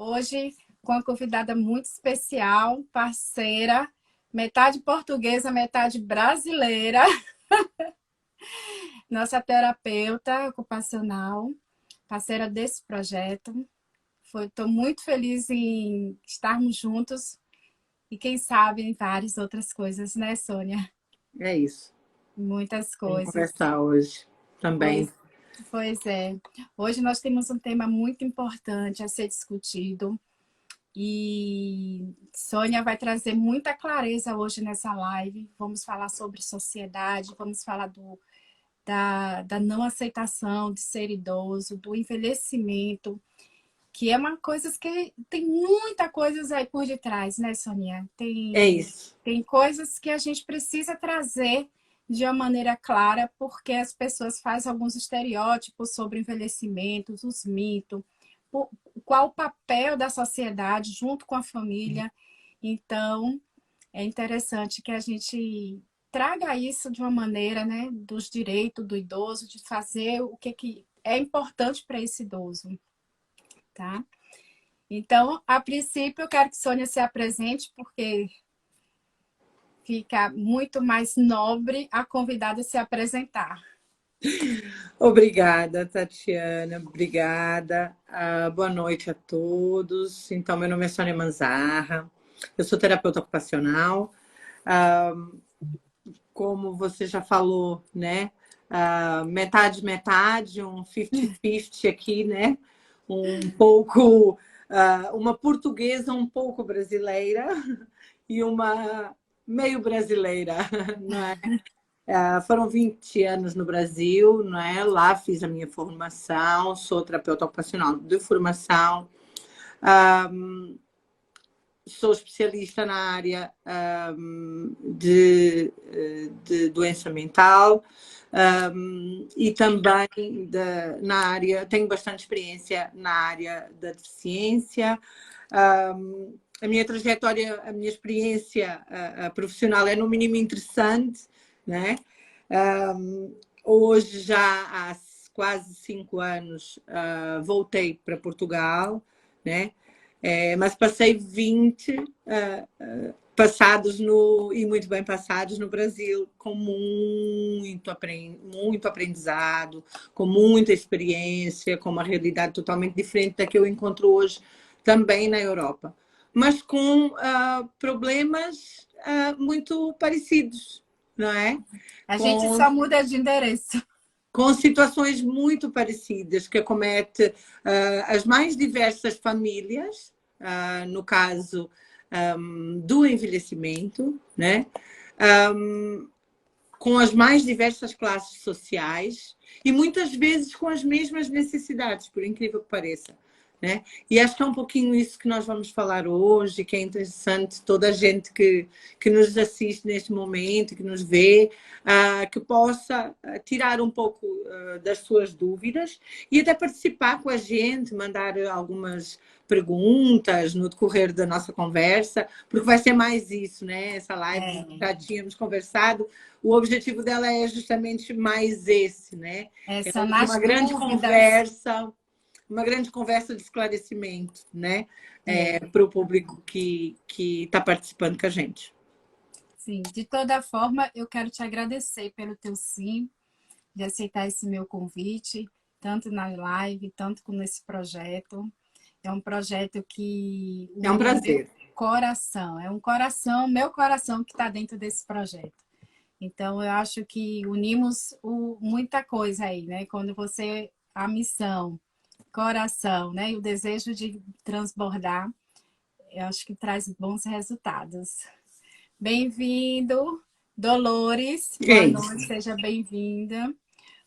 Hoje com uma convidada muito especial, parceira, metade portuguesa, metade brasileira, nossa terapeuta ocupacional, parceira desse projeto. Estou muito feliz em estarmos juntos e quem sabe em várias outras coisas, né, Sônia? É isso. Muitas Vamos coisas. conversar hoje também. Pois é. Hoje nós temos um tema muito importante a ser discutido e Sônia vai trazer muita clareza hoje nessa live. Vamos falar sobre sociedade, vamos falar da não aceitação de ser idoso, do envelhecimento, que é uma coisa que tem muita coisa aí por detrás, né, Sônia? É isso. Tem coisas que a gente precisa trazer de uma maneira clara, porque as pessoas fazem alguns estereótipos sobre envelhecimento, os mitos, qual o papel da sociedade junto com a família. Então, é interessante que a gente traga isso de uma maneira, né, dos direitos do idoso, de fazer o que é importante para esse idoso, tá? Então, a princípio, eu quero que Sônia se apresente, porque fica muito mais nobre a convidada se apresentar. Obrigada, Tatiana. Obrigada. Boa noite a todos. Então, meu nome é Sônia Manzarra. Eu sou terapeuta ocupacional. Como você já falou, né? Metade, metade, um 50-50 aqui, né? Um pouco, uma portuguesa um pouco brasileira e uma meio brasileira, não é? Foram 20 anos no Brasil, não é? Lá fiz a minha formação, sou terapeuta ocupacional de formação, sou especialista na área de doença mental e também na área, tenho bastante experiência na área da deficiência. A minha trajetória, a minha experiência profissional é no mínimo interessante, né? Hoje, já há quase 5 anos, voltei para Portugal, né? Mas passei 20 passados e muito bem passados no Brasil, com muito aprendizado, com muita experiência, com uma realidade totalmente diferente da que eu encontro hoje também na Europa, mas com problemas muito parecidos, não é? A gente só muda de endereço. Com situações muito parecidas que acomete as mais diversas famílias, no caso do envelhecimento, né? Com as mais diversas classes sociais e muitas vezes com as mesmas necessidades, por incrível que pareça. Né? E acho que é um pouquinho isso que nós vamos falar hoje, que é interessante toda a gente que nos assiste neste momento, que nos vê, que possa tirar um pouco das suas dúvidas e até participar com a gente, mandar algumas perguntas no decorrer da nossa conversa, porque vai ser mais isso, né? Essa live já tínhamos conversado, o objetivo dela é justamente mais esse, né? Essa uma grande conversa. Uma grande conversa de esclarecimento, né? Para o público que está participando com a gente. Sim, de toda forma, eu quero te agradecer pelo teu sim, de aceitar esse meu convite, tanto na live, tanto como nesse projeto. É um projeto que é um prazer. Meu coração que está dentro desse projeto. Então, eu acho que unimos muita coisa aí, né? Quando a missão, coração, né? E o desejo de transbordar, eu acho que traz bons resultados. Bem-vindo, Dolores. Boa noite, seja bem-vinda.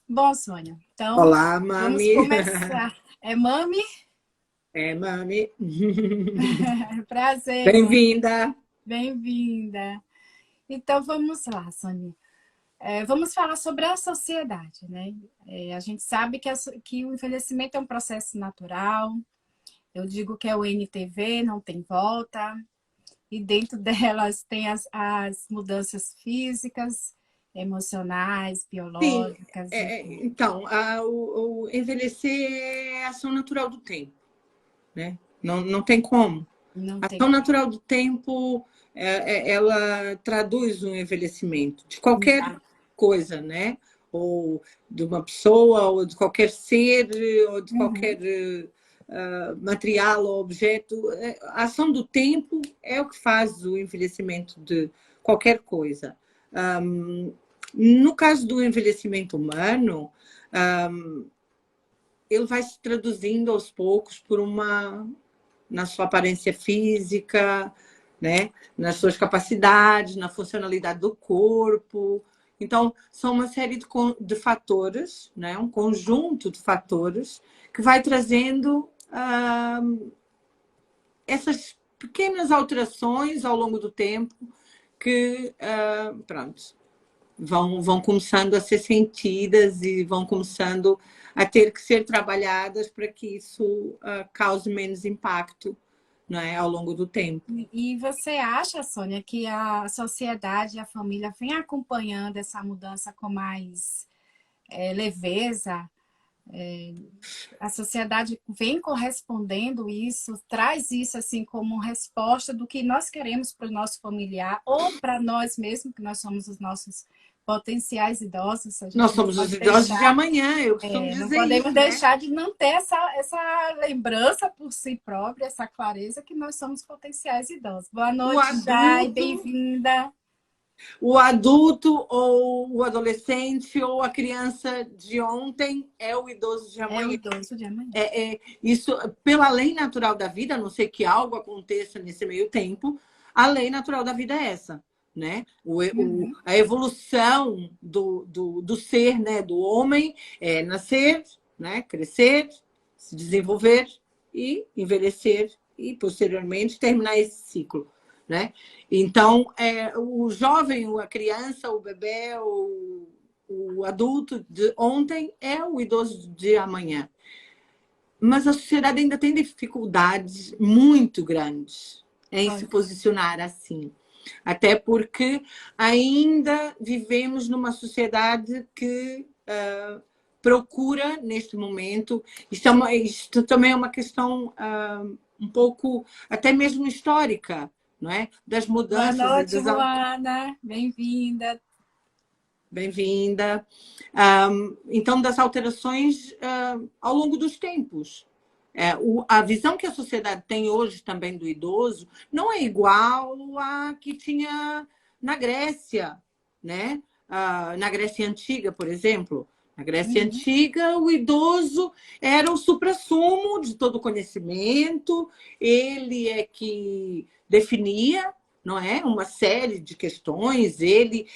Bom, Sônia, então olá, Mami. Vamos começar. É Mami? É, Mami. Prazer. Bem-vinda. Bem-vinda. Então vamos lá, Sônia. Vamos falar sobre a sociedade, né? A gente sabe que o envelhecimento é um processo natural. Eu digo que é o NTV, não tem volta. E dentro delas tem as mudanças físicas, emocionais, biológicas. Sim, então, o envelhecer é a ação natural do tempo, né? Não tem como. Não A tem ação natural do tempo, ela traduz um envelhecimento de qualquer como. coisa, né? Ou de uma pessoa, ou de qualquer ser, ou de Uhum. qualquer material ou objeto. A ação do tempo é o que faz o envelhecimento de qualquer coisa. No caso do envelhecimento humano, ele vai se traduzindo aos poucos na sua aparência física, né? Nas suas capacidades, na funcionalidade do corpo. Então, são uma série de fatores, né? Um conjunto de fatores que vai trazendo essas pequenas alterações ao longo do tempo que, pronto, vão começando a ser sentidas e vão começando a ter que ser trabalhadas para que isso cause menos impacto, não é, ao longo do tempo. E você acha, Sônia, que a sociedade e a família vem acompanhando essa mudança com mais leveza? A sociedade vem correspondendo isso, traz isso assim como resposta do que nós queremos para o nosso familiar ou para nós mesmos, que nós somos os nossos potenciais idosos, a Nós gente não somos os pode idosos de deixar, amanhã, eu costumo não dizer podemos isso, né? deixar de não ter essa lembrança por si própria, essa clareza que nós somos potenciais idosos. Boa O noite, Jai, adulto, bem-vinda. o adulto ou o adolescente ou a criança de ontem é o idoso de É o amanhã. idoso de amanhã. Isso, pela lei natural da vida, a não ser que algo aconteça nesse meio tempo, a lei natural da vida é essa, né? Uhum. A evolução do ser, né? Do homem é nascer, né? Crescer, se desenvolver e envelhecer e, posteriormente, terminar esse ciclo, né? Então, o jovem, a criança, o bebê, o adulto de ontem é o idoso de amanhã. Mas a sociedade ainda tem dificuldades muito grandes em se posicionar assim. Até porque ainda vivemos numa sociedade que procura, neste momento, isto também é uma questão um pouco, até mesmo histórica, não é? Das Boa mudanças e noite, das... Luana, bem-vinda. Bem-vinda. Então, das alterações ao longo dos tempos. A visão que a sociedade tem hoje também do idoso não é igual à que tinha na Grécia, né? Na Grécia Antiga, por exemplo. Na Grécia Uhum. Antiga, o idoso era o suprassumo de todo conhecimento, ele é que definia, não é? Uma série de questões, ele,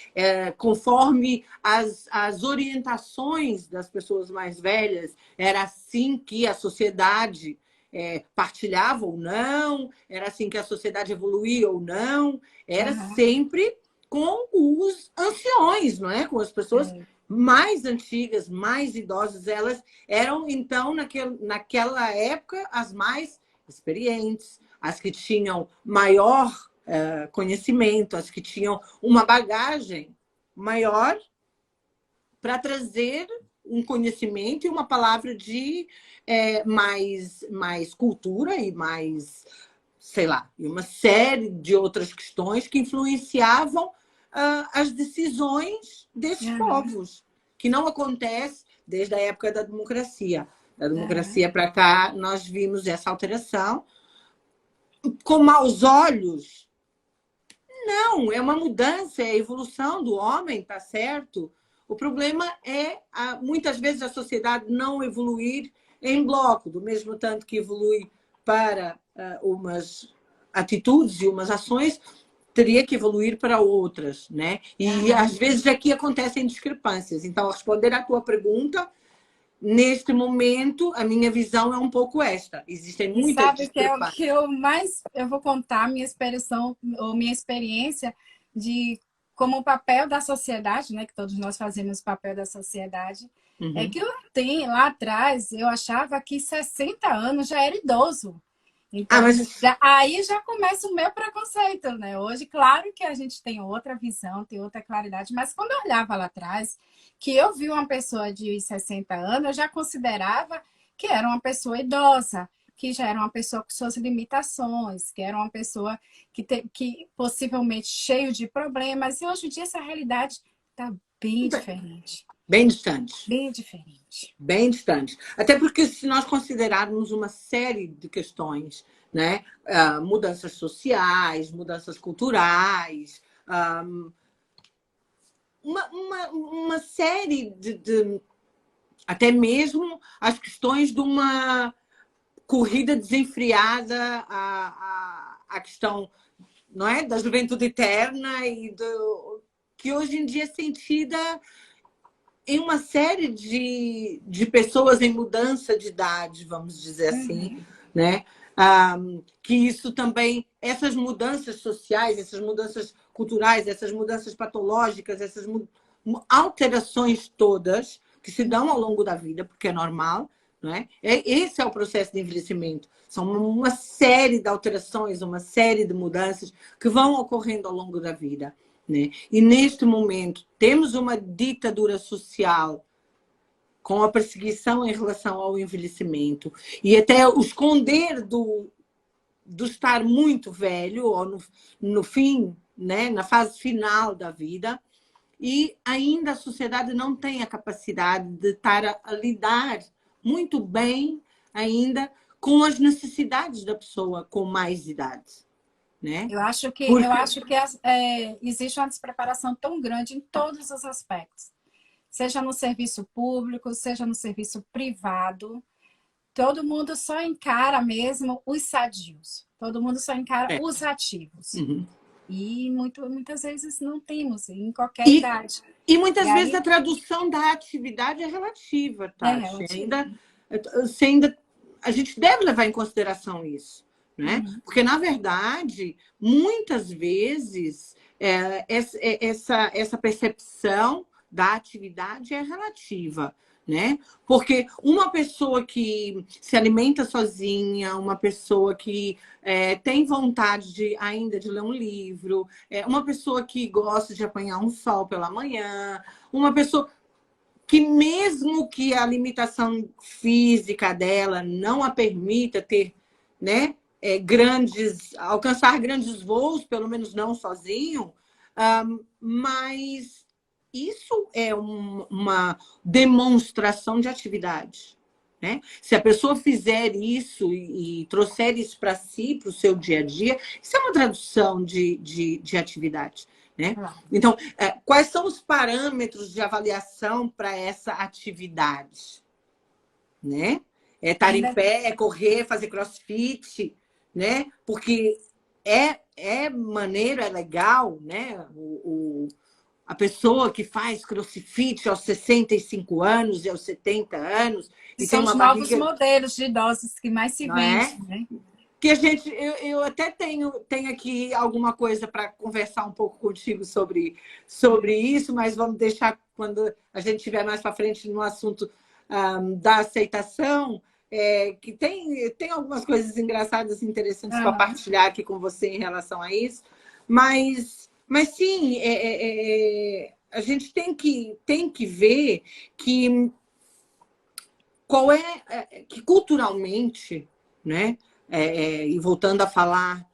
conforme as orientações das pessoas mais velhas, era assim que a sociedade partilhava ou não, era assim que a sociedade evoluía ou não, era Uhum. sempre com os anciões, não é? Com as pessoas mais antigas, mais idosas, elas eram, então, naquela época, as mais experientes, as que tinham maior conhecimento, as que tinham uma bagagem maior para trazer um conhecimento e uma palavra de mais cultura e mais, sei lá, e uma série de outras questões que influenciavam as decisões desses Uhum. povos, que não acontece desde a época da democracia. Da Uhum. democracia para cá, nós vimos essa alteração com maus olhos. Não, é uma mudança, é a evolução do homem, tá certo? O problema é, muitas vezes, a sociedade não evoluir em bloco, do mesmo tanto que evolui para umas atitudes e umas ações, teria que evoluir para outras, né? E, Uhum. às vezes, aqui acontecem discrepâncias. Então, a responder à tua pergunta, neste momento, a minha visão é um pouco esta. Existem E muitas sabe o que é o discrepâncias. que eu mais eu vou contar minha expressão ou minha experiência de como o papel da sociedade, né, que todos nós fazemos o papel da sociedade, é Uhum. que lá atrás eu achava que 60 anos já era idoso. Então, Mas aí já começa o meu preconceito, né? Hoje, claro que a gente tem outra visão, tem outra claridade, mas quando eu olhava lá atrás, que eu vi uma pessoa de 60 anos, eu já considerava que era uma pessoa idosa. que já era uma pessoa com suas limitações, que era uma pessoa que possivelmente cheio de problemas, e hoje em dia essa realidade está bem diferente. Bem distante. Bem diferente. Bem distante. Até porque se nós considerarmos uma série de questões, né? Mudanças sociais, mudanças culturais, uma série de até mesmo as questões de uma corrida desenfreada à questão, não é, da juventude eterna e que hoje em dia é sentida em uma série de pessoas em mudança de idade, vamos dizer assim, né? Que isso também, essas mudanças sociais, essas mudanças culturais, essas mudanças patológicas, essas alterações todas que se dão ao longo da vida, porque é normal, não é? Esse é o processo de envelhecimento. São uma série de alterações, uma série de mudanças que vão ocorrendo ao longo da vida, né? E neste momento temos uma ditadura social com a perseguição em relação ao envelhecimento e até o esconder do estar muito velho ou no fim, né, na fase final da vida, e ainda a sociedade não tem a capacidade de estar a lidar muito bem ainda com as necessidades da pessoa com mais idade. Né? Eu acho que existe uma despreparação tão grande em todos os aspectos. Seja no serviço público, seja no serviço privado. Todo mundo só encara mesmo os sadios. Todo mundo só encara os ativos. E muitas vezes não temos, em qualquer idade. E muitas vezes a tradução da atividade é relativa, tá? A gente deve levar em consideração isso. Né? Porque, na verdade, muitas vezes essa percepção da atividade é relativa, né? Porque uma pessoa que se alimenta sozinha, uma pessoa que tem vontade ainda de ler um livro, uma pessoa que gosta de apanhar um sol pela manhã, uma pessoa que mesmo que a limitação física dela não a permita ter, né? Alcançar grandes voos, pelo menos não sozinho, mas isso é uma demonstração de atividade. Né? Se a pessoa fizer isso e trouxer isso para si, para o seu dia a dia, isso é uma tradução de atividade. Né? Então, quais são os parâmetros de avaliação para essa atividade? Né? É estar em pé, é correr, fazer crossfit, né? Porque é maneiro, é legal, né? A pessoa que faz crossfit aos 65 anos e aos 70 anos. E são os novos modelos de idosos que mais se vendem, né? Que eu até tenho aqui alguma coisa para conversar um pouco contigo sobre isso, mas vamos deixar quando a gente estiver mais para frente no assunto da aceitação. Que tem algumas coisas engraçadas e interessantes para partilhar aqui com você em relação a isso. Mas sim, a gente tem que ver que que culturalmente, né? E voltando a falar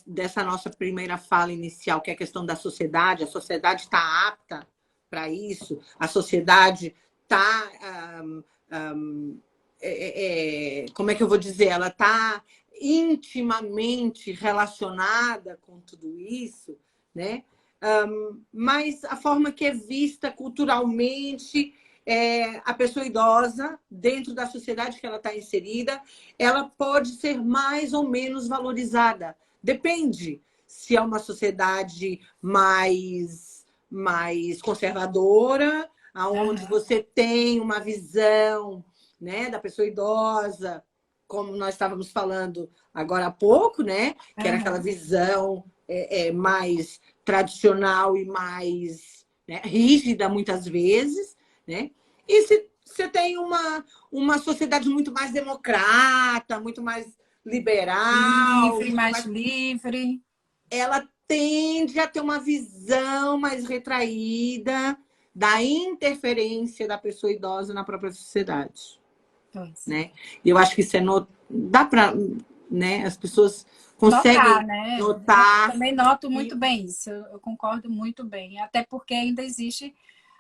dessa nossa primeira fala inicial, que é a questão da sociedade, a sociedade está apta para isso, a sociedade está... como é que eu vou dizer? Ela está intimamente relacionada com tudo isso, né? Mas a forma que é vista culturalmente, a pessoa idosa, dentro da sociedade que ela está inserida, ela pode ser mais ou menos valorizada. Depende se é uma sociedade mais conservadora, onde você tem uma visão, né, da pessoa idosa, como nós estávamos falando agora há pouco, né, que era aquela visão mais tradicional e mais, né, rígida muitas vezes, né? E se você tem uma sociedade muito mais democrata, muito mais liberal, mais livre, ela tende a ter uma visão mais retraída da interferência da pessoa idosa na própria sociedade. Pois. né? E eu acho que isso dá para, né? As pessoas Notar, conseguem né? Eu notar. também noto E, muito bem isso, eu concordo muito bem. Até porque ainda existe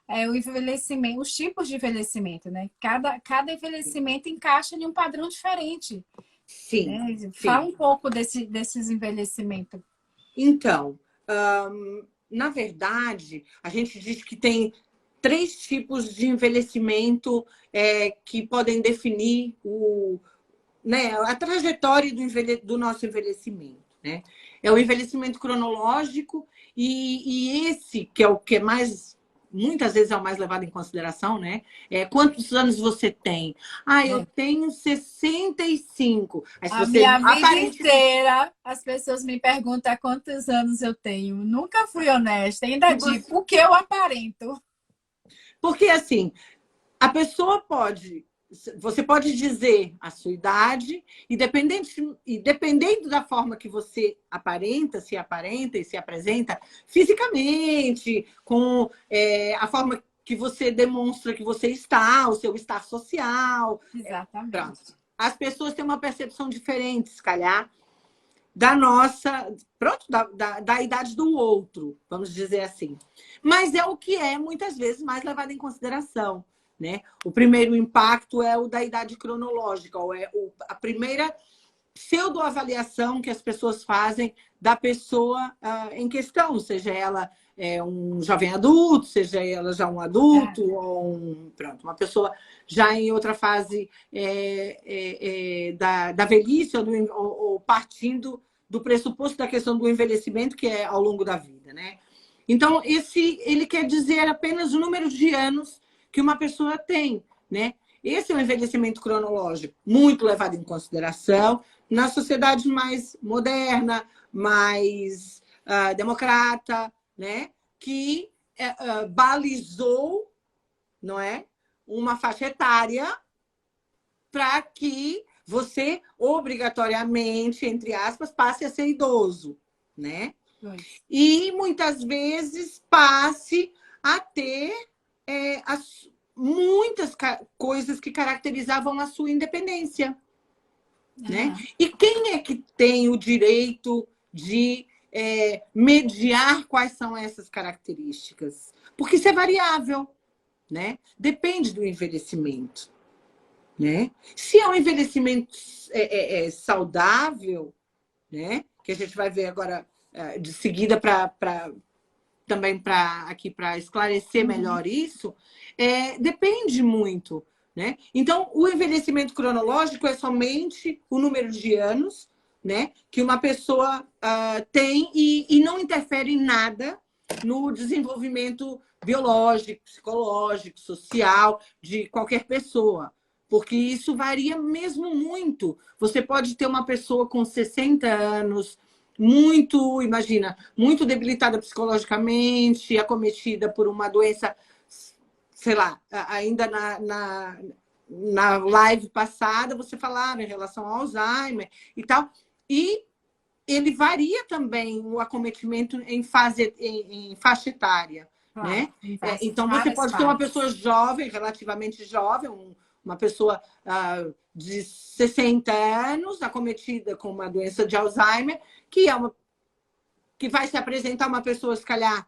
o envelhecimento, os tipos de envelhecimento, né? Cada envelhecimento encaixa em um padrão diferente, sim, né? Fala sim. um pouco desses envelhecimentos. Então, na verdade, a gente diz que tem 3 tipos de envelhecimento que podem definir né, a trajetória do nosso envelhecimento. Né? É o envelhecimento cronológico e esse, que é o que é mais, muitas vezes é o mais levado em consideração, né? Quantos anos você tem? Ah, eu É. tenho 65. Aí se A você minha vida aparentemente... inteira, as pessoas me perguntam quantos anos eu tenho. Nunca fui honesta, ainda Se digo você... o que eu aparento. Porque assim, a pessoa pode, você pode dizer a sua idade, e dependendo da forma que você aparenta e se apresenta fisicamente, com a forma que você demonstra que você está, o seu estar social. Pronto. Exatamente. As pessoas têm uma percepção diferente, se calhar, da nossa, pronto, da idade do outro, vamos dizer assim. Mas é o que é, muitas vezes, mais levado em consideração. Né? O primeiro impacto é o da idade cronológica, ou a primeira pseudoavaliação que as pessoas fazem da pessoa em questão, seja ela um jovem adulto, seja ela já um adulto, ou pronto, uma pessoa já em outra fase da velhice, ou partindo do pressuposto da questão do envelhecimento, que é ao longo da vida. Né? Então, ele quer dizer apenas o número de anos que uma pessoa tem. Né? Esse é um envelhecimento cronológico muito levado em consideração na sociedade mais moderna, mais democrata, né? Que balizou, não é, uma faixa etária para que você obrigatoriamente, entre aspas, passe a ser idoso, né? E muitas vezes passe a ter muitas coisas que caracterizavam a sua independência. Né? E quem é que tem o direito de mediar quais são essas características? Porque isso é variável, né? Depende do envelhecimento. Né? Se é um envelhecimento saudável, né? Que a gente vai ver agora de seguida também para esclarecer melhor isso, depende muito. Né? Então, o envelhecimento cronológico é somente o número de anos, né, que uma pessoa tem e não interfere em nada no desenvolvimento biológico, psicológico, social de qualquer pessoa. Porque isso varia mesmo muito. Você pode ter uma pessoa com 60 anos, imagina, muito debilitada psicologicamente, acometida por uma doença, sei lá, ainda na live passada você falava em relação ao Alzheimer e tal, e ele varia também o acometimento em faixa etária, Claro, né? em Então você várias pode ter uma pessoa fases. jovem, relativamente jovem, uma pessoa de 60 anos, acometida com uma doença de Alzheimer, que vai se apresentar uma pessoa, se calhar,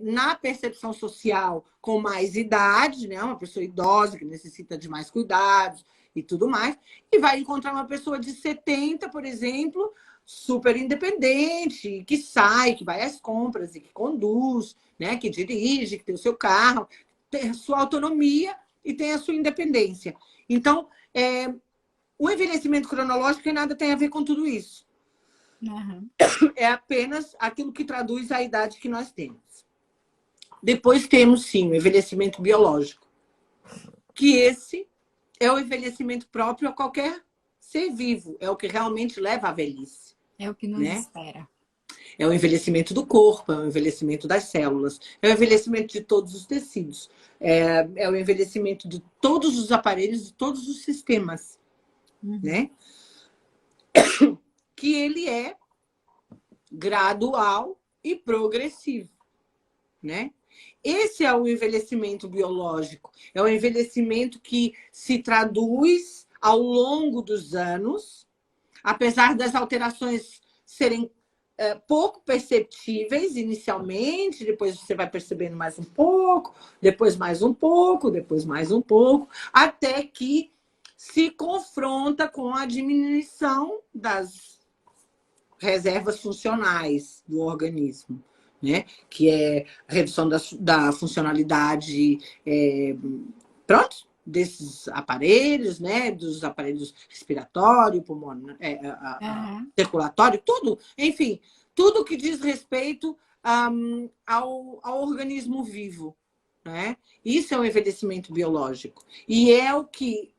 na percepção social com mais idade, né? Uma pessoa idosa que necessita de mais cuidados e tudo mais, e vai encontrar uma pessoa de 70, por exemplo, super independente, que sai, que vai às compras e que conduz, né? Que dirige, que tem o seu carro, tem a sua autonomia e tem a sua independência. Então, o envelhecimento cronológico nada tem a ver com tudo isso. Uhum. É apenas aquilo que traduz a idade que nós temos. Depois temos, sim, o envelhecimento biológico, que esse é o envelhecimento próprio a qualquer ser vivo, é o que realmente leva à velhice. É o que nos Né? espera. É o envelhecimento do corpo, é o envelhecimento das células, é o envelhecimento de todos os tecidos, é o envelhecimento de todos os aparelhos, de todos os sistemas. Né? Que ele é gradual e progressivo. Né? Esse é o envelhecimento biológico. É o envelhecimento que se traduz ao longo dos anos, apesar das alterações serem pouco perceptíveis inicialmente, depois você vai percebendo mais um pouco, depois mais um pouco, depois mais um pouco, até que se confronta com a diminuição das reservas funcionais do organismo, né? Que é a redução da funcionalidade, pronto, desses aparelhos, né? Dos aparelhos respiratório, pulmonar, circulatório, tudo, enfim, tudo que diz respeito ao organismo vivo, né? Isso é o envelhecimento biológico. E é o que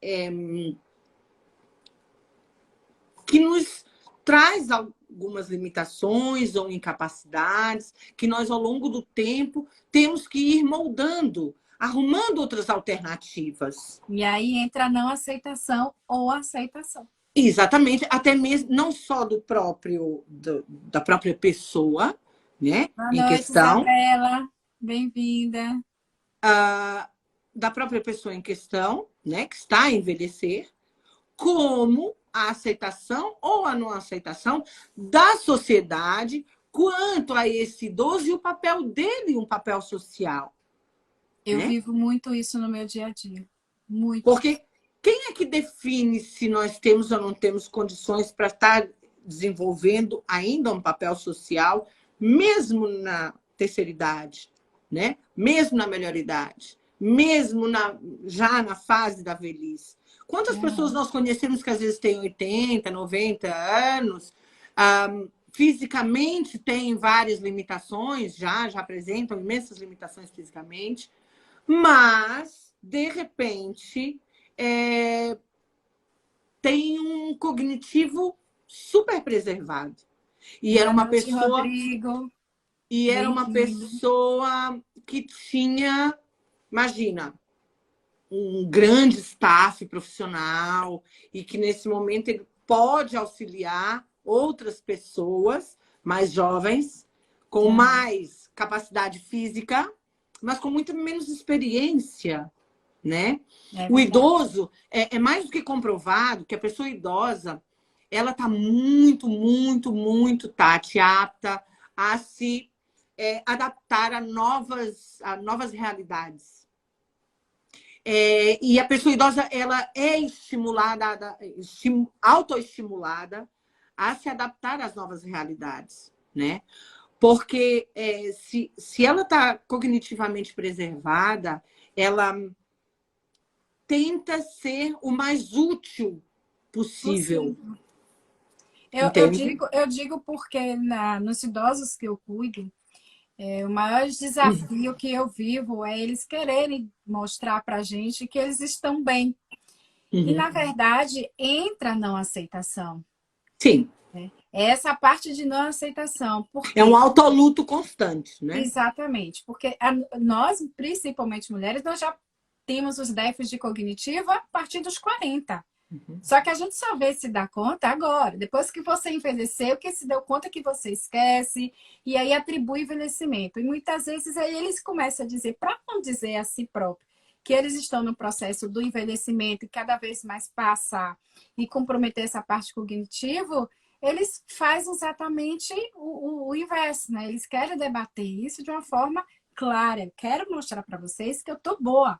nos traz algumas limitações ou incapacidades que nós, ao longo do tempo, temos que ir moldando, arrumando outras alternativas. E aí entra a não aceitação ou aceitação. Exatamente, até mesmo não só da própria pessoa, né? Boa em noite, questão, Isabela. Bem-vinda. Da própria pessoa em questão, né? Que está a envelhecer, como a aceitação ou a não aceitação da sociedade quanto a esse idoso e o papel dele, um papel social. Eu né? vivo muito isso no meu dia a dia. Muito. Porque quem é que define se nós temos ou não temos condições para estar desenvolvendo ainda um papel social, mesmo na terceira idade, né? Mesmo na melhor idade, mesmo já na fase da velhice? Quantas pessoas nós conhecemos que às vezes têm 80, 90 anos, fisicamente têm várias limitações, já apresentam imensas limitações fisicamente, mas, de repente, tem um cognitivo super preservado. E era uma pessoa. Rodrigo. E era uma pessoa que tinha, imagina, um grande staff profissional e que nesse momento ele pode auxiliar outras pessoas mais jovens, com mais capacidade física, mas com muito menos experiência, né? O idoso, é mais do que comprovado que a pessoa idosa, ela está muito, muito, muito, Tati, apta a se adaptar a novas realidades. E a pessoa idosa, ela é estimulada, autoestimulada a se adaptar às novas realidades, né? Porque se ela está cognitivamente preservada, ela tenta ser o mais útil possível. Eu digo porque nos idosos que eu cuido, o maior desafio que eu vivo é eles quererem mostrar para a gente que eles estão bem. E, na verdade, entra a não aceitação. Sim. É essa parte de não aceitação. É um autoluto constante, né? Exatamente. Porque nós, principalmente mulheres, nós já temos os déficits cognitivo a partir dos 40. Só que a gente só vê se dá conta agora. Depois que você envelheceu, que se deu conta que você esquece, e aí atribui envelhecimento. E muitas vezes aí eles começam a dizer, para não dizer a si próprio, que eles estão no processo do envelhecimento e cada vez mais passar e comprometer essa parte cognitiva, eles fazem exatamente o inverso, né? Eles querem debater isso de uma forma clara. Eu quero mostrar para vocês que eu tô boa.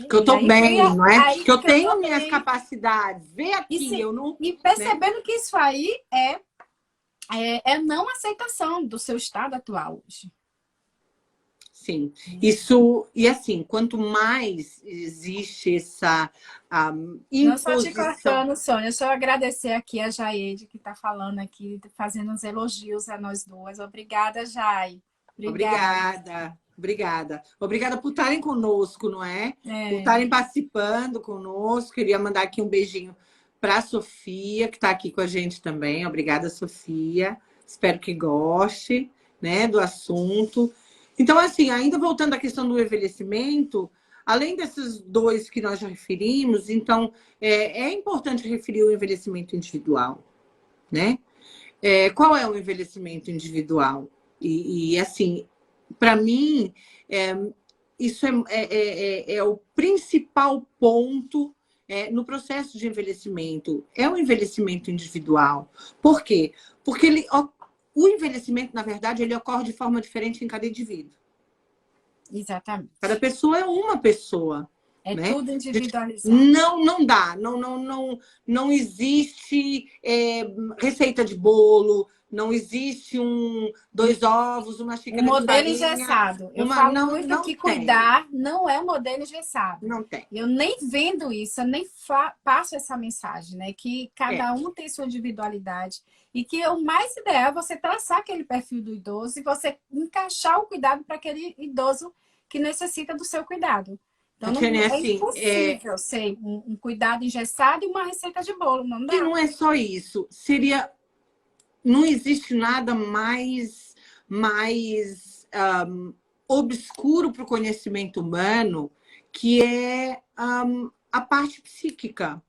Que eu estou bem, não é? Que eu tenho minhas capacidades. Vê aqui, eu não... E percebendo que isso aí é não aceitação do seu estado atual hoje. Sim. Isso... E assim, quanto mais existe essa imposição... Não só te cortando, Sônia. Deixa eu agradecer aqui a Jaide, que está falando aqui, fazendo uns elogios a nós duas. Obrigada, Jai. Obrigada por estarem conosco, não é? Por estarem participando conosco. Queria mandar aqui um beijinho para a Sofia, que está aqui com a gente também. Obrigada, Sofia. Espero que goste, né, do assunto. Então, assim, ainda voltando à questão do envelhecimento, além desses dois que nós já referimos, então, é importante referir o envelhecimento individual, né? Qual é o envelhecimento individual? E assim... para mim, isso é o principal ponto no processo de envelhecimento. É o envelhecimento individual. Por quê? Porque o envelhecimento, na verdade, ele ocorre de forma diferente em cada indivíduo. Exatamente. Cada pessoa é uma pessoa. É né? tudo individualizado. Não dá. Não existe receita de bolo, não existe dois ovos, uma xícara Um modelo de farinha. engessado. Eu falo muito que cuidar não é um modelo engessado. Não tem. Eu nem vendo isso, eu nem passo essa mensagem, né? Que cada um tem sua individualidade. E que o mais ideal é você traçar aquele perfil do idoso e você encaixar o cuidado para aquele idoso que necessita do seu cuidado. Então, não é impossível ser um cuidado engessado e uma receita de bolo, não dá. E não é só isso. Não existe nada mais obscuro para o conhecimento humano, que é a parte psíquica.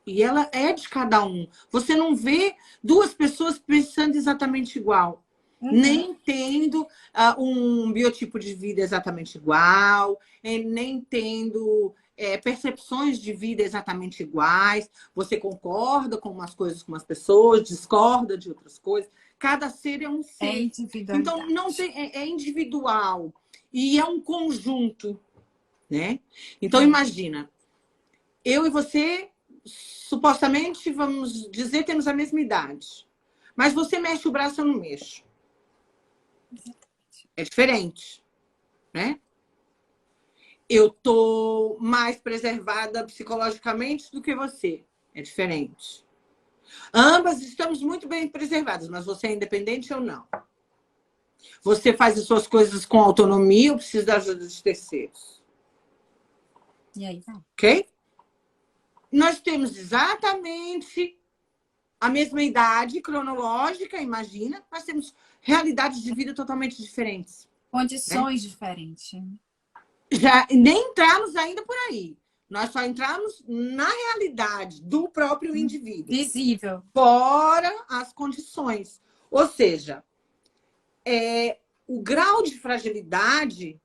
E ela é de cada um. Você não vê duas pessoas pensando exatamente igual. Nem tendo um biotipo de vida exatamente igual, nem tendo percepções de vida exatamente iguais. Você concorda com umas coisas com umas pessoas, discorda de outras coisas. Cada ser é um ser. É individual. Então, não tem, é individual. E é um conjunto. Né? Então, imagina, eu e você, supostamente, vamos dizer, temos a mesma idade. Mas você mexe o braço, eu não mexo. É diferente, né? Eu tô mais preservada psicologicamente do que você. É diferente. Ambas estamos muito bem preservadas, mas você é independente ou não. Você faz as suas coisas com autonomia ou precisa da ajuda de terceiros? E aí, vai. Ok? Nós temos exatamente a mesma idade cronológica, imagina, mas temos realidades de vida totalmente diferentes. Condições diferentes. Já nem entramos ainda por aí. Nós só entramos na realidade do próprio indivíduo. Visível. Fora as condições. Ou seja, o grau de fragilidade,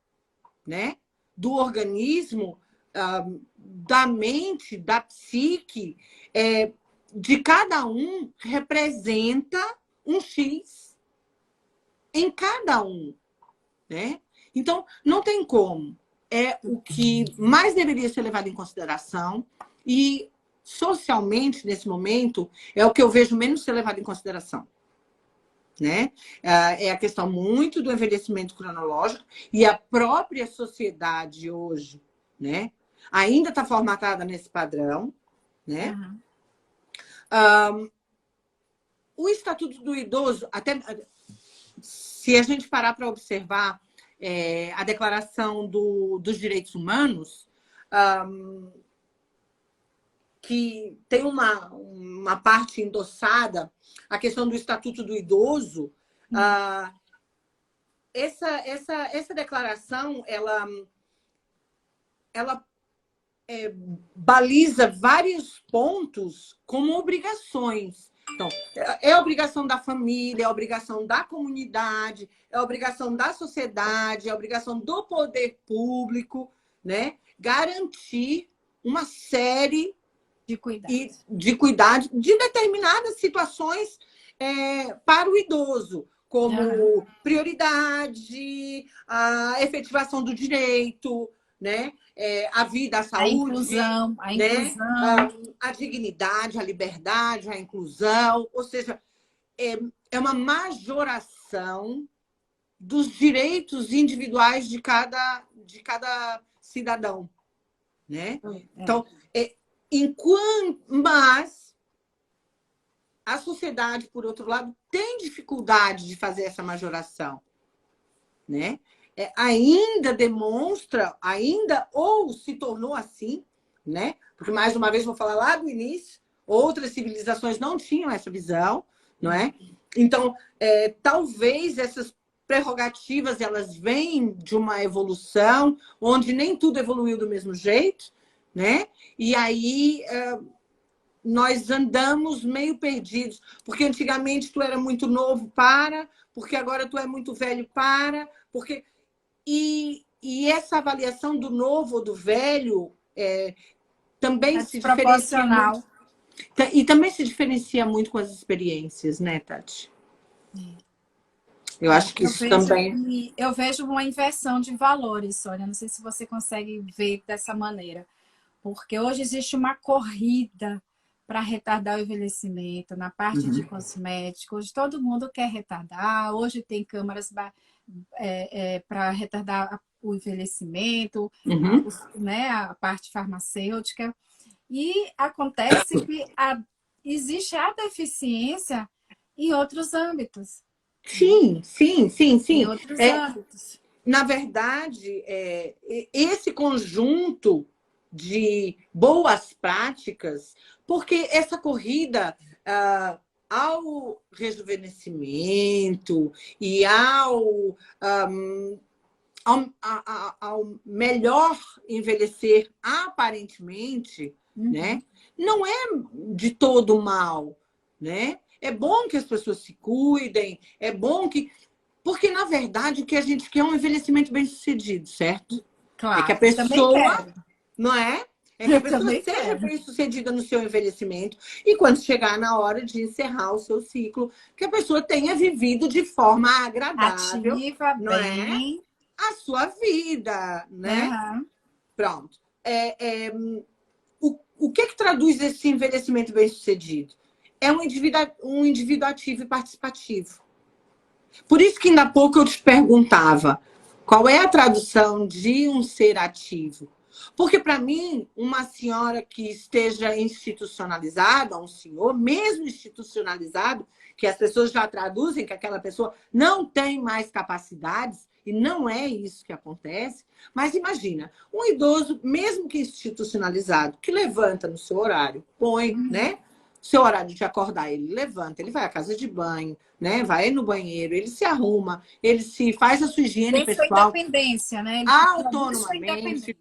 né, do organismo, da mente, da psique, de cada um representa um X em cada um, né? Então, não tem como. É o que mais deveria ser levado em consideração e, socialmente, nesse momento, é o que eu vejo menos ser levado em consideração. Né? É a questão muito do envelhecimento cronológico e a própria sociedade hoje, né, ainda está formatada nesse padrão, né? O Estatuto do Idoso, até se a gente parar para observar a Declaração dos Direitos Humanos, que tem uma parte endossada, a questão do Estatuto do Idoso, essa declaração, ela baliza vários pontos como obrigações. Então, é a obrigação da família, é a obrigação da comunidade, é a obrigação da sociedade, é a obrigação do poder público, né? Garantir uma série de cuidados de determinadas situações para o idoso, como prioridade, a efetivação do direito, né? A vida, a saúde, né? A dignidade, a liberdade, a inclusão, ou seja, é uma majoração dos direitos individuais de cada cidadão, né? Então, mas a sociedade, por outro lado, tem dificuldade de fazer essa majoração, né? Ainda demonstra, ou se tornou assim, né? Porque, mais uma vez, vou falar lá do início, outras civilizações não tinham essa visão, não é? Então, talvez essas prerrogativas, elas vêm de uma evolução, onde nem tudo evoluiu do mesmo jeito, né? E aí nós andamos meio perdidos. Porque antigamente tu era muito novo, porque agora tu é muito velho, porque... E essa avaliação do novo ou do velho também se diferencia desproporcional. muito. E também se diferencia muito com as experiências, né, Tati? Eu acho que isso também... Eu vejo uma inversão de valores, Sônia. Não sei se você consegue ver dessa maneira. Porque hoje existe uma corrida para retardar o envelhecimento na parte de cosméticos. Hoje todo mundo quer retardar. Hoje tem câmaras para retardar o envelhecimento, né, a parte farmacêutica. E acontece que existe a deficiência em outros âmbitos. Sim. Em outros âmbitos. Na verdade, esse conjunto de boas práticas, porque essa corrida ao rejuvenescimento e ao melhor envelhecer aparentemente, né, não é de todo mal, né? É bom que as pessoas se cuidem, é bom que... Porque, na verdade, o que a gente quer é um envelhecimento bem-sucedido, certo? Claro, é que a pessoa, não é? É que a pessoa seja bem-sucedida no seu envelhecimento e quando chegar na hora de encerrar o seu ciclo, que a pessoa tenha vivido de forma agradável, ativa, não bem, a sua vida, né? Pronto. O que traduz esse envelhecimento bem-sucedido? É um indivíduo ativo e participativo. Por isso que ainda há pouco eu te perguntava qual é a tradução de um ser ativo. Porque, para mim, uma senhora que esteja institucionalizada, um senhor, mesmo institucionalizado, que as pessoas já traduzem que aquela pessoa não tem mais capacidades, e não é isso que acontece. Mas imagina, um idoso, mesmo que institucionalizado, que levanta no seu horário, põe, né? Seu horário de acordar, ele levanta, ele vai à casa de banho, né? Vai no banheiro, ele se arruma, ele se faz a sua higiene pessoal. Tem sua independência, né? Ele autonomamente.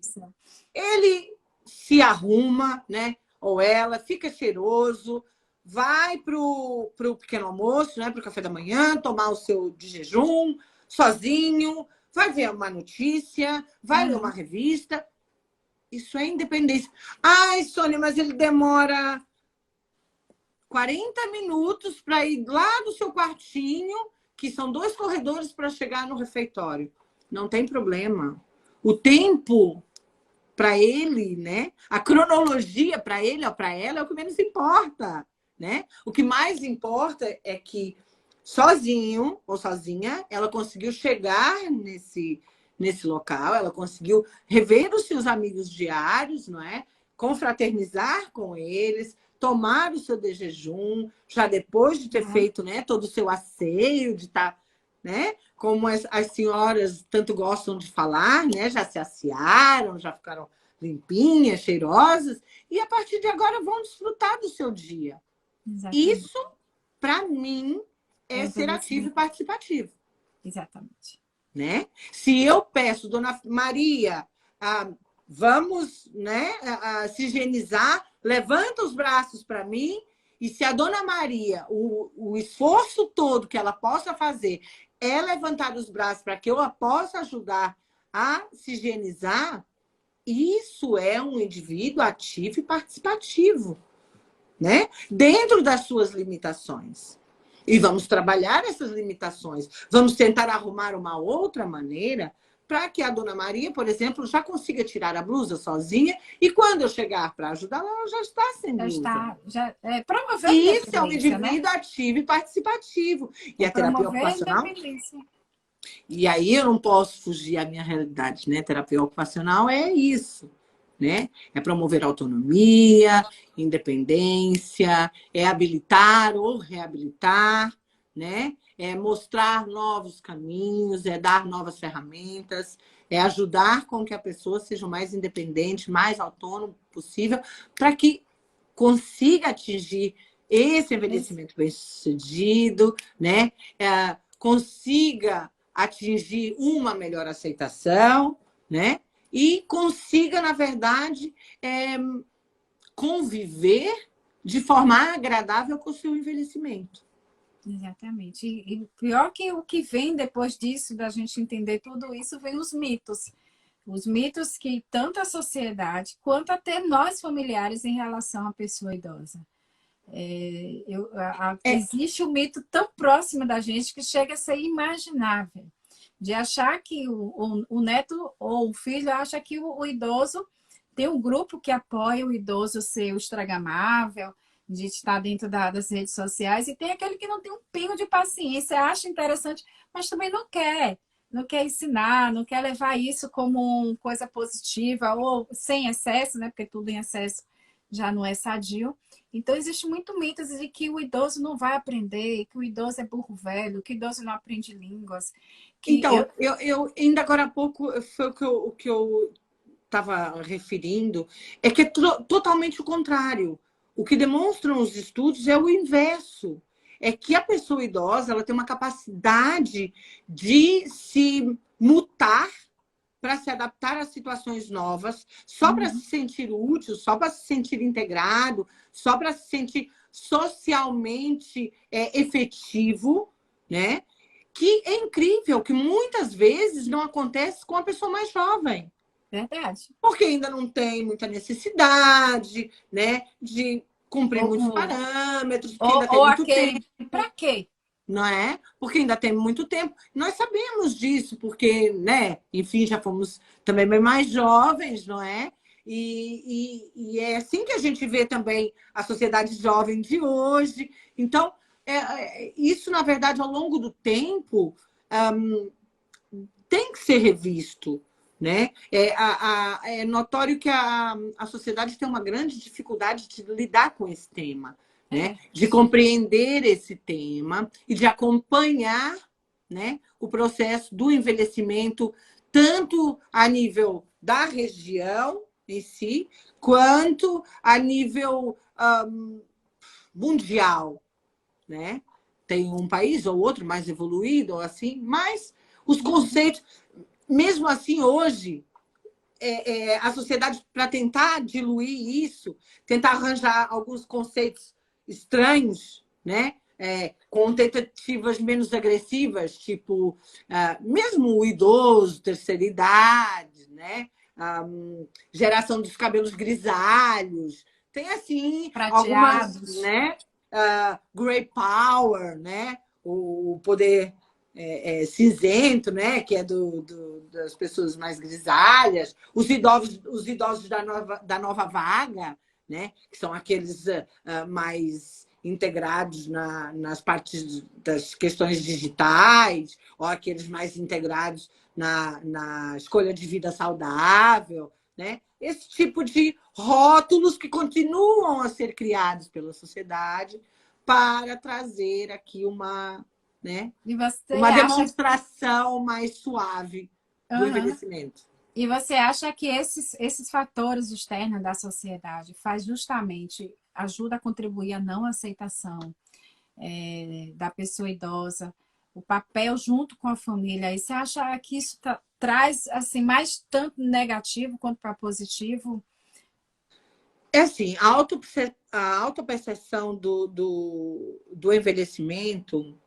Ele se arruma, né? Ou ela fica cheiroso, vai pro pequeno almoço, né? Pro café da manhã, tomar o seu de jejum, sozinho, vai ver uma notícia, vai ler uma revista. Isso é independência. Ai, Sônia, mas ele demora 40 minutos para ir lá do seu quartinho, que são 2 corredores para chegar no refeitório. Não tem problema. O tempo para ele, né? A cronologia para ele ou para ela é o que menos importa, né? O que mais importa é que sozinho ou sozinha ela conseguiu chegar nesse local, ela conseguiu rever os seus amigos diários, não é? Confraternizar com eles, tomar o seu de jejum, já depois de ter feito, né, todo o seu asseio, de estar, né, como as senhoras tanto gostam de falar, né, já se assearam, já ficaram limpinhas, cheirosas, e a partir de agora vão desfrutar do seu dia. Exatamente. Isso, para mim, é ser ativo e participativo. Exatamente. Né? Se eu peço, Dona Maria, vamos, né, se higienizar, levanta os braços para mim, e se a Dona Maria, o esforço todo que ela possa fazer é levantar os braços para que eu a possa ajudar a se higienizar, isso é um indivíduo ativo e participativo, né? Dentro das suas limitações. E vamos trabalhar essas limitações. Vamos tentar arrumar uma outra maneira para que a Dona Maria, por exemplo, já consiga tirar a blusa sozinha e quando eu chegar para ajudá-la, ela já está sem blusa. Promover isso é um indivíduo, né, ativo e participativo. E a terapia ocupacional... E aí eu não posso fugir à minha realidade, né? Terapia ocupacional é isso, né? É promover autonomia, independência, é habilitar ou reabilitar, né? É mostrar novos caminhos, é dar novas ferramentas, é ajudar com que a pessoa seja o mais independente, mais autônomo possível, para que consiga atingir esse envelhecimento bem-sucedido, né? Consiga atingir uma melhor aceitação, né? E consiga, na verdade, conviver de forma agradável com o seu envelhecimento. Exatamente. E pior que o que vem depois disso, da gente entender tudo isso, vem os mitos. Os mitos que tanto a sociedade quanto até nós familiares em relação à pessoa idosa. Existe um mito tão próximo da gente que chega a ser imaginável. De achar que o neto ou o filho acha que o idoso tem um grupo que apoia o idoso ser o instagramável, de estar dentro das redes sociais, e tem aquele que não tem um pingo de paciência, acha interessante, mas também não quer. Não quer ensinar, não quer levar isso como uma coisa positiva, ou sem excesso, né? Porque tudo em excesso já não é sadio. Então, existe muito mito de que o idoso não vai aprender, que o idoso é burro velho, que o idoso não aprende línguas. Que Então, eu ainda agora há pouco foi o que eu estava referindo, é que é totalmente o contrário. O que demonstram os estudos é o inverso. É que a pessoa idosa ela tem uma capacidade de se mutar para se adaptar a situações novas, só para se sentir útil, só para se sentir integrado, só para se sentir socialmente efetivo, né? Que é incrível, que muitas vezes não acontece com a pessoa mais jovem. Verdade. Porque ainda não tem muita necessidade, né, de cumprir muitos parâmetros, porque ainda tem muito tempo. Para quê? Não é? Porque ainda tem muito tempo. Nós sabemos disso, porque, né, enfim, já fomos também bem mais jovens, não é? E é assim que a gente vê também a sociedade jovem de hoje. Então, isso, na verdade, ao longo do tempo, tem que ser revisto. Né? É notório que a sociedade tem uma grande dificuldade de lidar com esse tema, né? De compreender esse tema e de acompanhar, né, o processo do envelhecimento, tanto a nível da região em si, quanto a nível mundial. Né? Tem um país ou outro mais evoluído, ou assim, mas os conceitos... Mesmo assim, hoje, a sociedade, para tentar diluir isso, tentar arranjar alguns conceitos estranhos, né? Com tentativas menos agressivas, tipo, mesmo o idoso, terceira idade, né? Geração dos cabelos grisalhos. Tem, assim, prateados, algumas, né? Grey Power, né? O poder... cinzento, né? Que é das pessoas mais grisalhas, os idosos da nova vaga, né? Que são aqueles mais integrados nas partes das questões digitais, ou aqueles mais integrados na escolha de vida saudável, né? Esse tipo de rótulos que continuam a ser criados pela sociedade para trazer aqui né? Uma demonstração mais suave do envelhecimento. E você acha que esses fatores externos da sociedade ajuda a contribuir à não aceitação da pessoa idosa, o papel junto com a família? E você acha que isso traz assim, mais tanto negativo quanto para positivo? É assim, a autopercepção do envelhecimento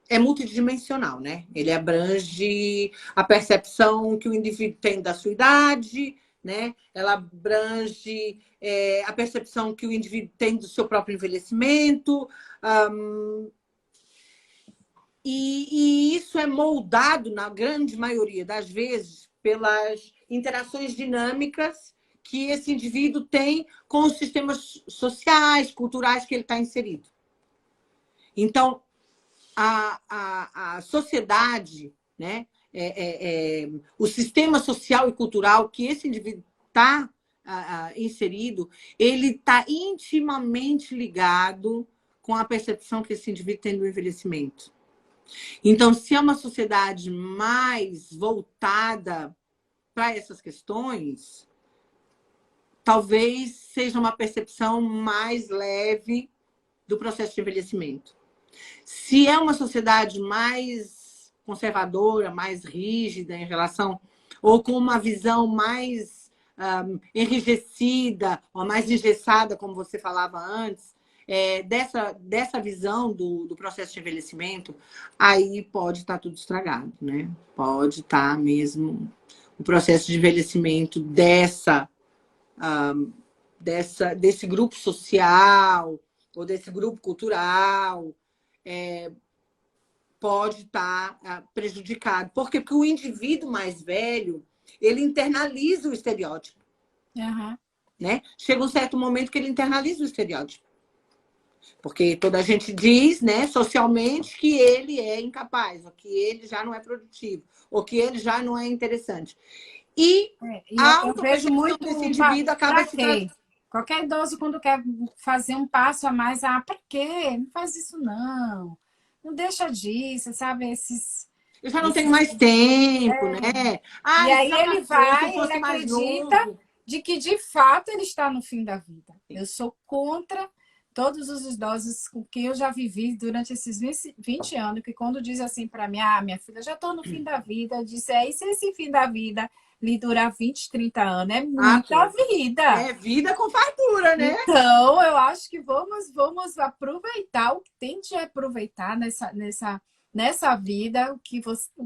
é multidimensional, né? Ele abrange a percepção que o indivíduo tem da sua idade, né? Ela abrange a percepção que o indivíduo tem do seu próprio envelhecimento. E isso é moldado, na grande maioria das vezes, pelas interações dinâmicas que esse indivíduo tem com os sistemas sociais, culturais que ele está inserido. Então, a sociedade, né, o sistema social e cultural que esse indivíduo está inserido, ele está intimamente ligado com a percepção que esse indivíduo tem do envelhecimento. Então, se é uma sociedade mais voltada para essas questões, talvez seja uma percepção mais leve do processo de envelhecimento. Se é uma sociedade mais conservadora, mais rígida em relação, ou com uma visão mais enrijecida, ou mais engessada, como você falava antes, dessa visão do processo de envelhecimento, aí pode estar tudo estragado, né? Pode estar mesmo o processo de envelhecimento desse grupo social ou desse grupo cultural, pode estar prejudicado. Por quê? Porque o indivíduo mais velho, ele internaliza o estereótipo. Uhum. Né? Chega um certo momento que ele internaliza o estereótipo. Porque toda a gente diz, né, socialmente, que ele é incapaz, ou que ele já não é produtivo, ou que ele já não é interessante. E a eu vejo autopercepção muito desse indivíduo acaba para se quê? Qualquer idoso, quando quer fazer um passo a mais, para quê? Não faz isso, não. Não deixa disso, sabe? Eu já não tenho mais tempo, né? E Isso aí já passou, se eu ele fosse mais acredita novo. de que, de fato, ele está no fim da vida. Eu sou contra todos os idosos com quem eu já vivi durante esses 20 anos, que quando diz assim para mim, minha filha, já estou no fim da vida, eu disse, e se esse fim da vida lhe durar 20, 30 anos? É muita vida. É vida com fartura, né? Então, eu acho que vamos aproveitar o que tem de aproveitar nessa vida, o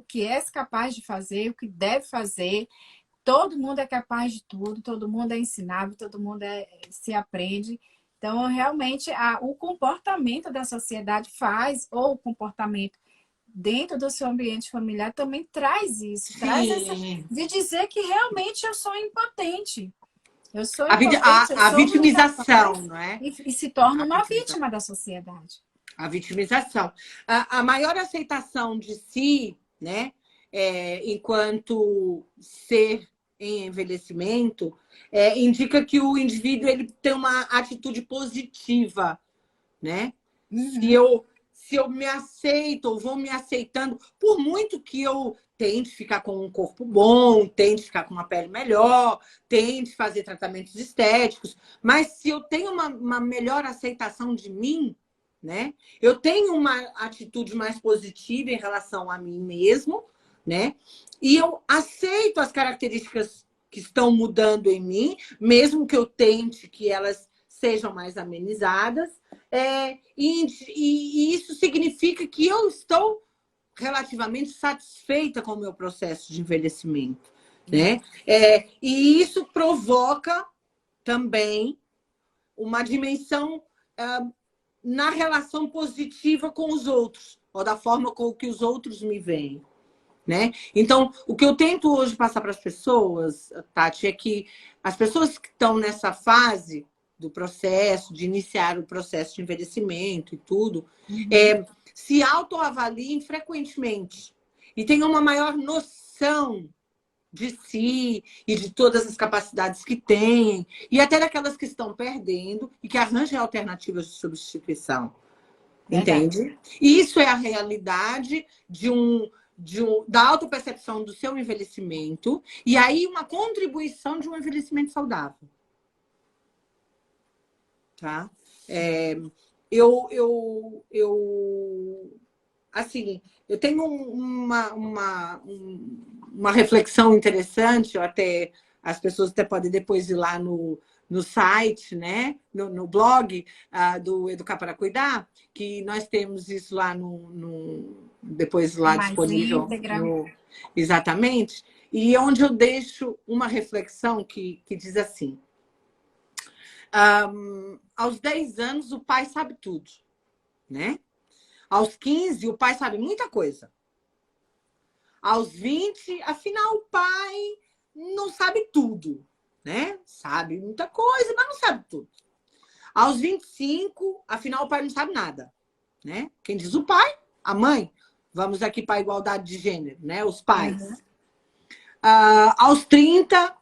que é capaz de fazer, o que deve fazer. Todo mundo é capaz de tudo, todo mundo é ensinável, todo mundo se aprende. Então, realmente, o comportamento da sociedade ou o comportamento dentro do seu ambiente familiar também traz isso, traz de dizer que realmente eu sou impotente. Eu sou impotente, eu a sou vitimização, incapaz, não é? e se torna uma vítima da sociedade. A vitimização. A maior aceitação de si, né, enquanto ser em envelhecimento, indica que o indivíduo ele tem uma atitude positiva, né? Uhum. Se eu me aceito ou vou me aceitando, por muito que eu tente ficar com um corpo bom, tente ficar com uma pele melhor, tente fazer tratamentos estéticos, mas se eu tenho uma melhor aceitação de mim, né? Eu tenho uma atitude mais positiva em relação a mim mesmo, né? E eu aceito as características que estão mudando em mim, mesmo que eu tente que elas sejam mais amenizadas, e isso significa que eu estou relativamente satisfeita com o meu processo de envelhecimento, né? E isso provoca também uma dimensão na relação positiva com os outros, ou da forma com que os outros me veem, né? Então, o que eu tento hoje passar para as pessoas, Tati, é que as pessoas que estão nessa fase do processo, de iniciar o processo de envelhecimento e tudo, se autoavaliem frequentemente e tenham uma maior noção de si e de todas as capacidades que têm, e até daquelas que estão perdendo, e que arranjem alternativas de substituição. Verdade. Entende? Isso é a realidade da autopercepção do seu envelhecimento, e aí uma contribuição de um envelhecimento saudável. Tá? Assim, eu tenho uma reflexão interessante, até as pessoas até podem depois ir lá no site, né? no blog do Educar para Cuidar, que nós temos isso lá depois lá disponível. Exatamente. E onde eu deixo uma reflexão que diz assim: aos 10 anos, o pai sabe tudo, né? Aos 15, o pai sabe muita coisa. Aos 20, afinal, o pai não sabe tudo, né? Sabe muita coisa, mas não sabe tudo. Aos 25, afinal, o pai não sabe nada, né? Quem diz o pai? A mãe. Vamos aqui para a igualdade de gênero, né? Os pais. Uhum. Aos 30,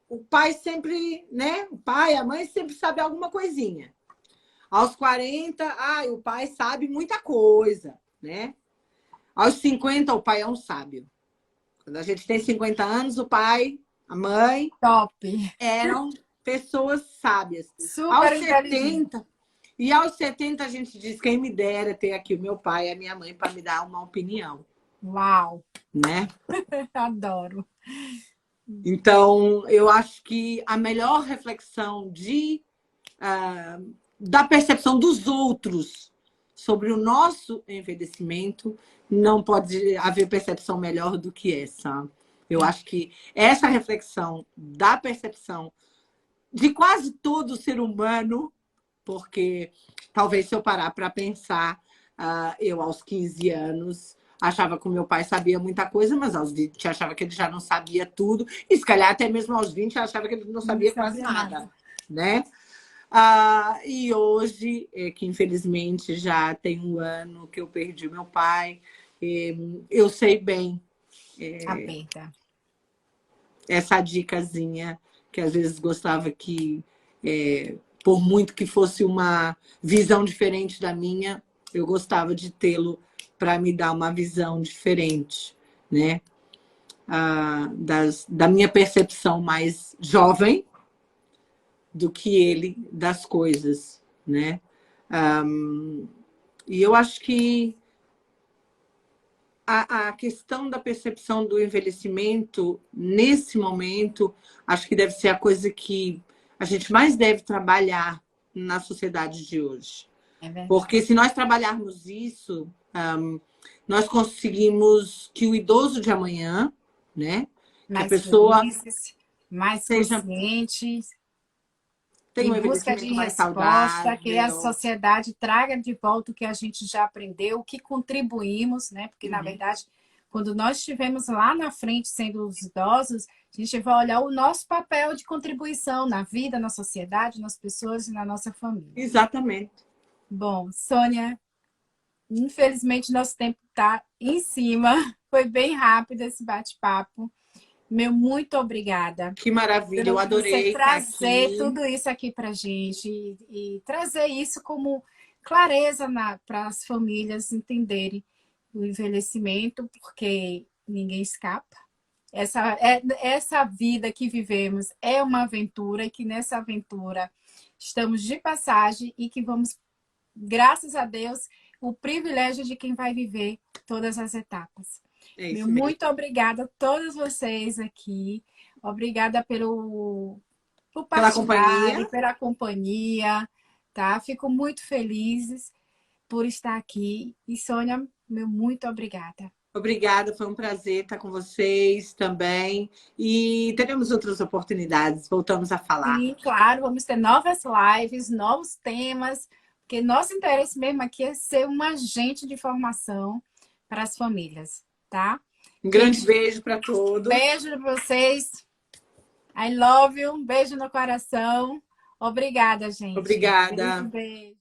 o pai sempre, né? O pai, a mãe sempre sabe alguma coisinha. Aos 40, o pai sabe muita coisa, né? Aos 50, o pai é um sábio. Quando a gente tem 50 anos, o pai, a mãe... Top! Eram pessoas sábias. Super aos 70, e aos 70 a gente diz, quem me dera ter aqui o meu pai e a minha mãe para me dar uma opinião. Uau! Né? Adoro! Então, eu acho que a melhor reflexão da percepção dos outros sobre o nosso envelhecimento, não pode haver percepção melhor do que essa. Eu acho que essa reflexão da percepção de quase todo ser humano, porque talvez se eu parar para pensar, eu aos 15 anos achava que o meu pai sabia muita coisa, mas aos 20 achava que ele já não sabia tudo, e se calhar até mesmo aos 20 achava que ele não sabia quase nada, né? E hoje, que infelizmente já tem um ano que eu perdi meu pai, eu sei bem A perda. essa dicasinha que às vezes gostava que, por muito que fosse uma visão diferente da minha, eu gostava de tê-lo para me dar uma visão diferente, né? Da minha percepção mais jovem do que ele das coisas, né? E eu acho que a questão da percepção do envelhecimento, nesse momento, acho que deve ser a coisa que a gente mais deve trabalhar na sociedade de hoje. Porque se nós trabalharmos isso, nós conseguimos que o idoso de amanhã, né? Que a pessoa felizes, mais conscientes, tem um em busca de envelhecimento mais resposta, que a saudável. sociedade traga de volta o que a gente já aprendeu, o que contribuímos, né? Porque, na verdade, quando nós estivemos lá na frente sendo os idosos, a gente vai olhar o nosso papel de contribuição na vida, na sociedade, nas pessoas e na nossa família. Exatamente. Bom, Sônia, infelizmente nosso tempo está em cima. Foi bem rápido esse bate-papo. Meu muito obrigada. Que maravilha, eu adorei você estar trazer aqui. tudo isso aqui para a gente e trazer isso como clareza para as famílias entenderem o envelhecimento, porque ninguém escapa. Essa vida que vivemos é uma aventura e que nessa aventura estamos de passagem e que vamos, graças a Deus, o privilégio de quem vai viver todas as etapas. Muito obrigada a todos vocês aqui. Obrigada por partilharem, pela companhia, tá? Fico muito feliz por estar aqui. E, Sônia, muito obrigada. Obrigada, foi um prazer estar com vocês também. E teremos outras oportunidades, voltamos a falar. Sim, claro, vamos ter novas lives, novos temas, porque nosso interesse mesmo aqui é ser um agente de formação para as famílias, tá? Um grande beijo para todos. Beijo para vocês. I love you. Um beijo no coração. Obrigada, gente. Obrigada. Beijo.